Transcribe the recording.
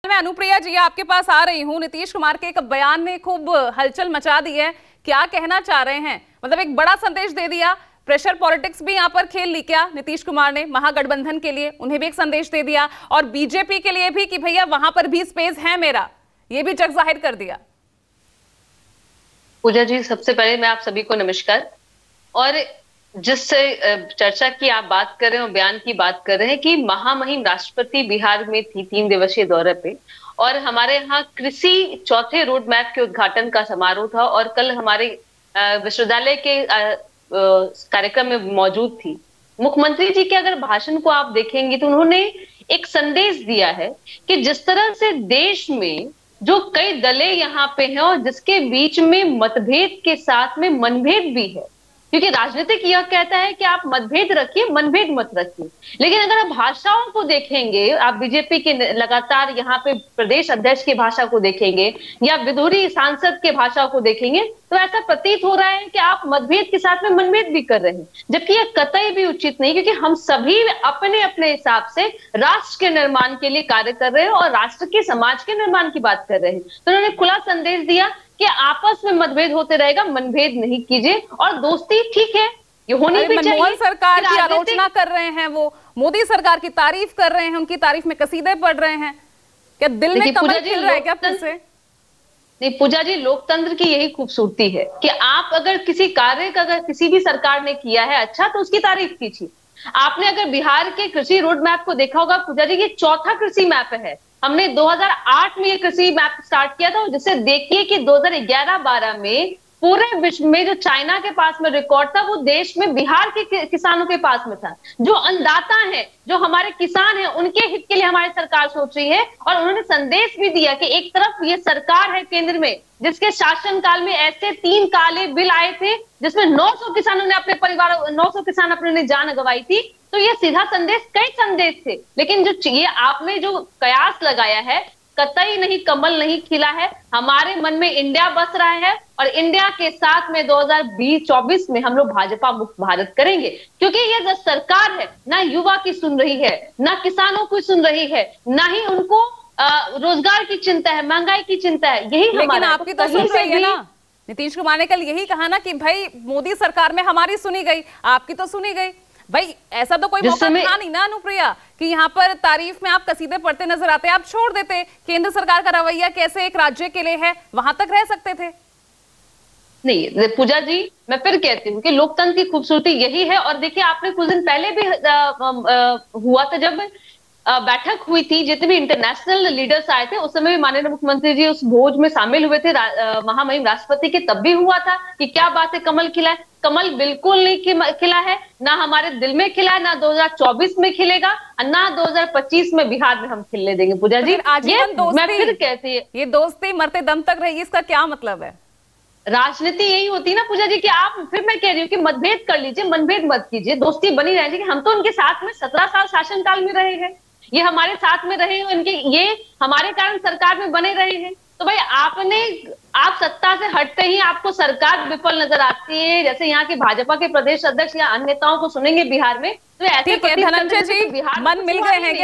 मैं अनुप्रिया जी आपके पास आ रही हूँ। नीतीश कुमार के एक बयान ने खूब हलचल मचा दी है। क्या कहना चाह रहे हैं? मतलब एक बड़ा संदेश दे दिया। प्रेशर पॉलिटिक्स भी यहाँ पर खेल ली क्या नीतीश कुमार ने? महागठबंधन के लिए उन्हें भी एक संदेश दे दिया और बीजेपी के लिए भी कि भैया वहां पर भी स्पेस है मेरा, ये भी जग जाहिर कर दिया। पूजा जी, सबसे पहले मैं आप सभी को नमस्कार। और जिस चर्चा की आप बात कर रहे हैं और बयान की बात कर रहे हैं कि महामहिम राष्ट्रपति बिहार में थी 3 दिवसीय दौरे पे, और हमारे यहाँ कृषि चौथे रोड मैप के उद्घाटन का समारोह था और कल हमारे विश्वविद्यालय के कार्यक्रम में मौजूद थी। मुख्यमंत्री जी के अगर भाषण को आप देखेंगे तो उन्होंने एक संदेश दिया है कि जिस तरह से देश में जो कई दलें यहाँ पे हैं और जिसके बीच में मतभेद के साथ में मनभेद भी है, क्योंकि राजनीतिक यह कहता है कि आप मतभेद रखिए, मनभेद मत रखिए। लेकिन अगर आप भाषाओं को देखेंगे, आप बीजेपी के लगातार यहाँ पे प्रदेश अध्यक्ष की भाषा को देखेंगे या विधुरी सांसद के भाषा को देखेंगे तो ऐसा प्रतीत हो रहा है कि आप मतभेद के साथ में मनभेद भी कर रहे हैं, जबकि यह कतई भी उचित नहीं, क्योंकि हम सभी अपने अपने हिसाब से राष्ट्र के निर्माण के लिए कार्य कर रहे हैं और राष्ट्र के समाज के निर्माण की बात कर रहे हैं। तो उन्होंने खुला संदेश दिया कि आपस में मतभेद होते रहेगा, मनभेद नहीं कीजिए और दोस्ती ठीक है, ये होनी भी चाहिए। मनमोहन सरकार की आलोचना कर रहे हैं, वो मोदी सरकार की तारीफ कर रहे हैं, उनकी तारीफ में कसीदे पढ़ रहे हैं। क्या दिल में कमल खिल रहा है क्या फिर से? नहीं पूजा जी, लोकतंत्र की यही खूबसूरती है कि आप अगर किसी कार्य का अगर किसी भी सरकार ने किया है अच्छा तो उसकी तारीफ कीजिए। आपने अगर बिहार के कृषि रोड मैप को देखा होगा पूजा जी, ये चौथा कृषि मैप है। हमने 2008 में ये कृषि मैप स्टार्ट किया था, जिससे देखिए कि 2011-12 में पूरे विश्व में जो चाइना के पास में रिकॉर्ड था वो देश में बिहार के किसानों के पास में था। जो अन्नदाता हैं, जो हमारे किसान हैं, उनके हित के लिए हमारी सरकार सोच रही है। और उन्होंने संदेश भी दिया कि एक तरफ ये सरकार है केंद्र में जिसके शासनकाल में ऐसे 3 काले बिल आए थे जिसमें 900 किसानों ने अपने परिवार 900 किसान अपने जान गंवाई थी। तो ये सीधा संदेश, कई संदेश थे, लेकिन जो ये आपने जो कयास लगाया है, कतई नहीं कमल नहीं खिला है। हमारे मन में इंडिया बस रहा है और इंडिया के साथ में 2024 में हम लोग भाजपा मुक्त भारत करेंगे, क्योंकि ये जो सरकार है ना युवा की सुन रही है, ना किसानों की सुन रही है, ना ही उनको रोजगार की चिंता है, महंगाई की चिंता है। यही लेकिन आपकी तो सुन रही है ना। नीतीश कुमार ने कल यही कहा ना कि भाई मोदी सरकार में हमारी सुनी गई, आपकी तो सुनी गई। भाई ऐसा तो कोई मौका था नहीं ना अनुप्रिया कि यहाँ पर तारीफ में आप कसीदे पढ़ते नजर आते, आप छोड़ देते। केंद्र सरकार का रवैया कैसे एक राज्य के लिए है, वहां तक रह सकते थे। नहीं पूजा जी, मैं फिर कहती हूँ कि लोकतंत्र की खूबसूरती यही है। और देखिए, आपने कुछ दिन पहले भी हुआ था जब बैठक हुई थी, जितने भी इंटरनेशनल लीडर्स आए थे उस समय भी माननीय मुख्यमंत्री जी उस भोज में शामिल हुए थे महामहिम राष्ट्रपति के। तब भी हुआ था कि क्या बात है, कमल खिला है। कमल बिल्कुल नहीं खिला है, ना हमारे दिल में खिला है, ना 2024 में खिलेगा, ना 2025 में बिहार में हम खिलने देंगे। पूजा जी, मैं फिर कहती है, ये दोस्ती मरते दम तक रहेगी, इसका क्या मतलब है? राजनीति यही होती है ना पूजा जी कि आप, फिर मैं कह रही हूँ कि मतभेद कर लीजिए, मनभेद मत कीजिए, दोस्ती बनी रहेगी। हम तो उनके साथ में 17 साल शासनकाल में रहे हैं, ये हमारे साथ में रहे, उनके ये हमारे कारण सरकार में बने रहे हैं। तो भाई आप सत्ता से हटते ही आपको सरकार विफल नजर आती है। जैसे यहाँ के भाजपा के प्रदेश अध्यक्ष या अन्य नेताओं को सुनेंगे बिहार में तो ऐसे धनंजय जी मन मिल गए हैं।